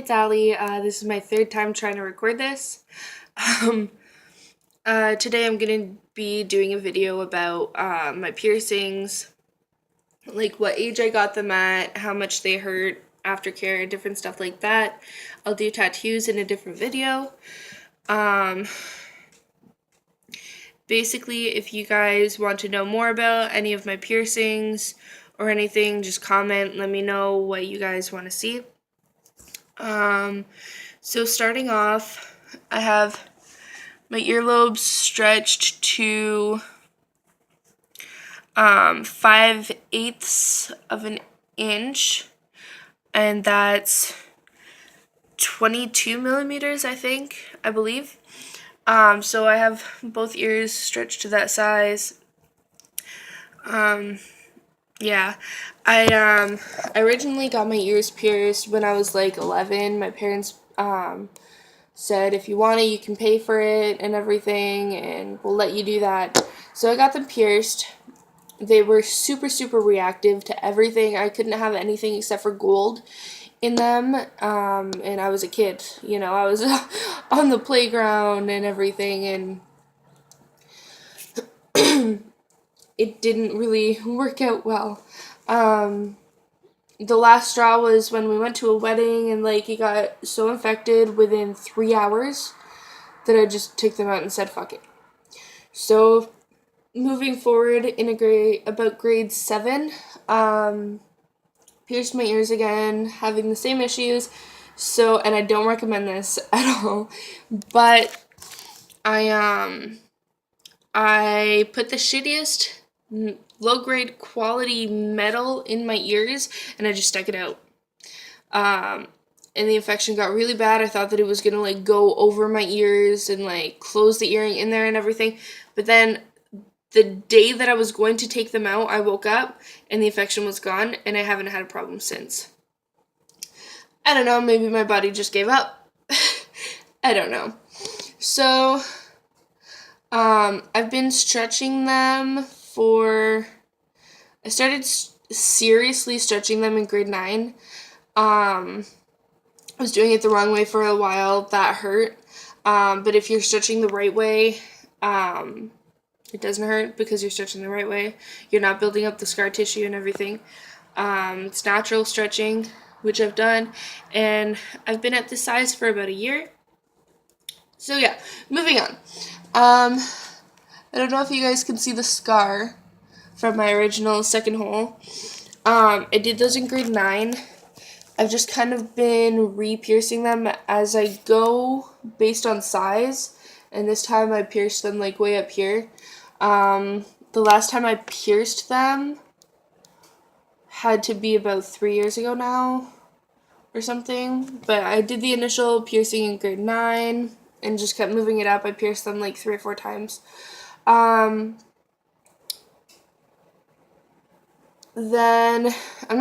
it's Allie. This is my third time trying to record this. Um, Today I'm going to be doing a video about my piercings, like what age I got them at, how much they hurt, aftercare, different stuff like that. I'll do tattoos in a different video. Um, Basically, if you guys want to know more about any of my piercings or anything, just comment, let me know what you guys want to see. So starting off, I have my earlobes stretched to 5/8 of an inch, and that's 22 millimeters, I believe. So I have both ears stretched to that size. Yeah, I originally got my ears pierced when I was like 11. My parents said if you want it, you can pay for it and everything, and we'll let you do that. So I got them pierced. They were super, super reactive to everything. I couldn't have anything except for gold in them. And I was a kid, I was on the playground and everything, and it didn't really work out well. The last straw was when we went to a wedding, and like it got so infected within 3 hours that I just took them out and said fuck it. So moving forward in about grade 7, pierced my ears again, having the same issues. So, and I don't recommend this at all, but I put the shittiest low grade quality metal in my ears, and I just stuck it out. And the infection got really bad. I thought that it was gonna like go over my ears and like close the earring in there and everything. But then the day that I was going to take them out, I woke up and the infection was gone, and I haven't had a problem since. I don't know, maybe my body just gave up. I don't know. So, I've been stretching them I started seriously stretching them in grade 9. I was doing it the wrong way for a while. That hurt. But if you're stretching the right way, it doesn't hurt because you're stretching the right way. You're not building up the scar tissue and everything. It's natural stretching, which I've done, and I've been at this size for about a year. So yeah, moving on. I don't know if you guys can see the scar from my original second hole. I did those in grade 9. I've just kind of been re-piercing them as I go based on size, and this time I pierced them like way up here. The last time I pierced them had to be about 3 years ago now or something, but I did the initial piercing in grade 9 and just kept moving it up. I pierced them like 3 or 4 times. Then I'm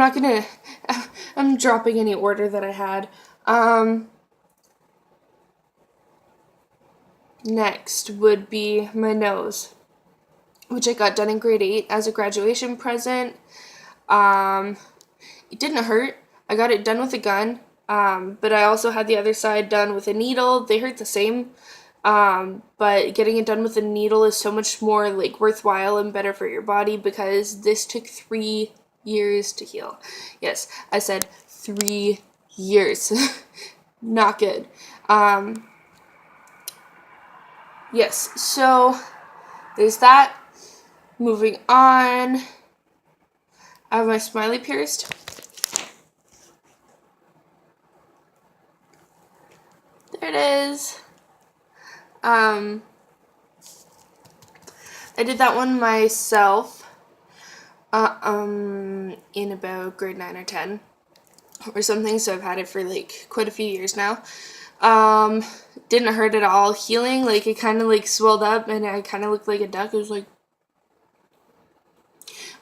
dropping any order that I had. Next would be my nose, which I got done in grade 8 as a graduation present. It didn't hurt. I got it done with a gun, but I also had the other side done with a needle. They hurt the same, but getting it done with a needle is so much more like worthwhile and better for your body because this took 3 years to heal. Yes, I said 3 years. Not good. Yes, so there's that. Moving on, I have my smiley pierced. There it is. I did that one myself in about grade 9 or 10 or something, so I've had it for like quite a few years now. Didn't hurt at all. Healing, like it kind of like swelled up and I kind of looked like a duck. It was like,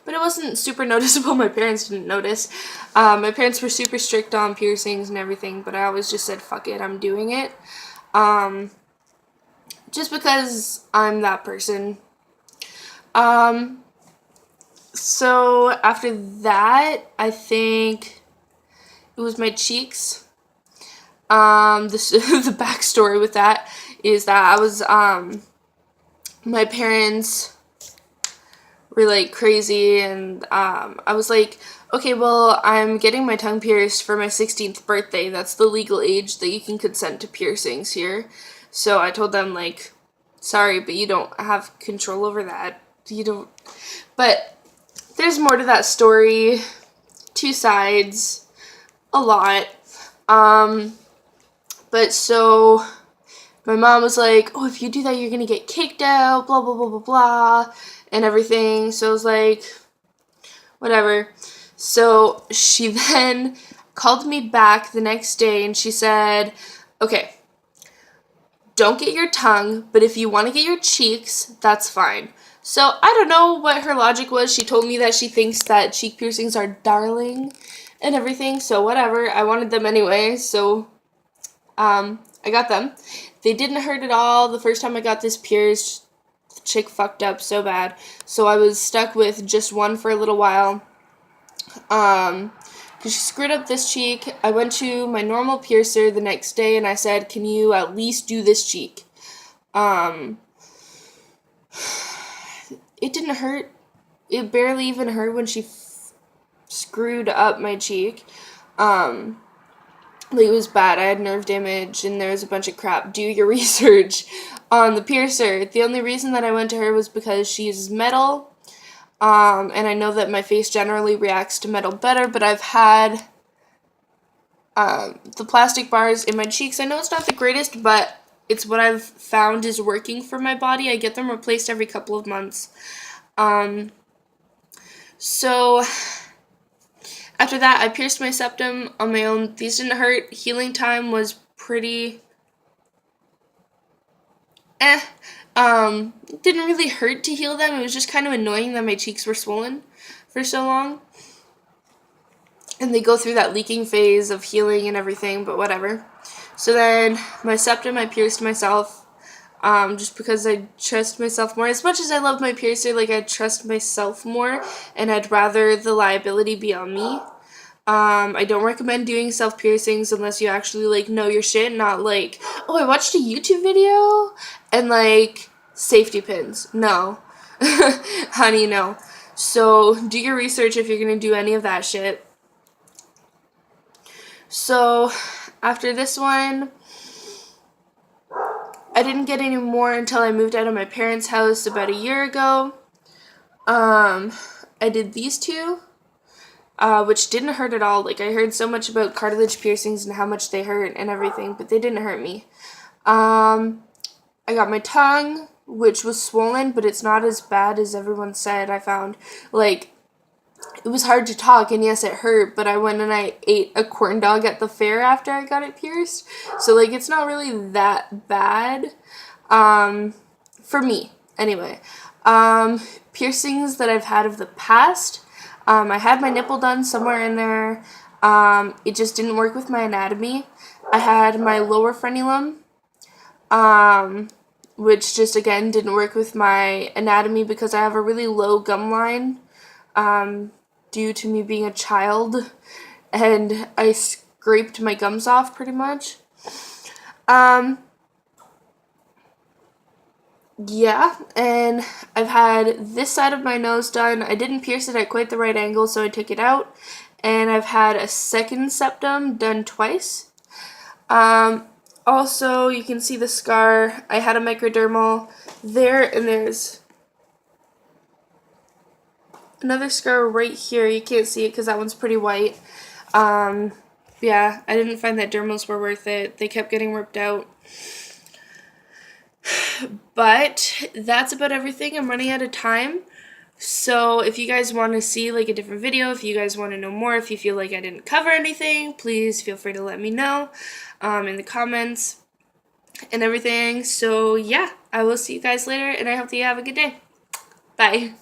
but it wasn't super noticeable. My parents didn't notice. My parents were super strict on piercings and everything, but I always just said, fuck it, I'm doing it. Just because I'm that person. So after that, I think it was my cheeks. This the backstory with that is that I was my parents were like crazy, and I was like, okay, well, I'm getting my tongue pierced for my 16th birthday. That's the legal age that you can consent to piercings here. So I told them, like, sorry, but you don't have control over that. You don't. But there's more to that story. Two sides. A lot. But so my mom was like, oh, if you do that, you're going to get kicked out, blah, blah, blah, blah, blah, and everything. So I was like, whatever. So she then called me back the next day and she said, okay, don't get your tongue, but if you want to get your cheeks, that's fine. So I don't know what her logic was. She told me that she thinks that cheek piercings are darling and everything. So whatever. I wanted them anyway. So I got them. They didn't hurt at all. The first time I got this pierced, the chick fucked up so bad. So I was stuck with just one for a little while. Because she screwed up this cheek. I went to my normal piercer the next day and I said, can you at least do this cheek? It didn't hurt. It barely even hurt when she screwed up my cheek. It was bad. I had nerve damage and there was a bunch of crap. Do your research on the piercer. The only reason that I went to her was because she uses metal. And I know that my face generally reacts to metal better, but I've had the plastic bars in my cheeks. I know it's not the greatest, but it's what I've found is working for my body. I get them replaced every couple of months. So after that, I pierced my septum on my own. These didn't hurt. Healing time was pretty it didn't really hurt to heal them. It was just kind of annoying that my cheeks were swollen for so long. And they go through that leaking phase of healing and everything, but whatever. So then my septum, I pierced myself just because I trust myself more. As much as I love my piercer, like, I trust myself more, and I'd rather the liability be on me. I don't recommend doing self-piercings unless you actually, like, know your shit, not like, oh, I watched a YouTube video, and, like, safety pins. No. Honey, no. So, do your research if you're gonna do any of that shit. So, after this one, I didn't get any more until I moved out of my parents' house about a year ago. I did these two. Which didn't hurt at all. Like, I heard so much about cartilage piercings and how much they hurt and everything, but they didn't hurt me. I got my tongue, which was swollen, but it's not as bad as everyone said. I found, like, it was hard to talk, and yes, it hurt, but I went and I ate a corn dog at the fair after I got it pierced. So, like, it's not really that bad, for me, anyway. Piercings that I've had of the past, I had my nipple done somewhere in there. It just didn't work with my anatomy. I had my lower frenulum, which just, again, didn't work with my anatomy because I have a really low gum line, due to me being a child, and I scraped my gums off pretty much. Yeah, and I've had this side of my nose done. I didn't pierce it at quite the right angle, so I took it out. And I've had a second septum done twice. Also, you can see the scar. I had a microdermal there, and there's another scar right here. You can't see it because that one's pretty white. Yeah, I didn't find that dermals were worth it. They kept getting ripped out. But that's about everything. I'm running out of time. So if you guys want to see, like, a different video, if you guys want to know more, if you feel like I didn't cover anything, please feel free to let me know in the comments and everything. So yeah, I will see you guys later, and I hope that you have a good day. Bye.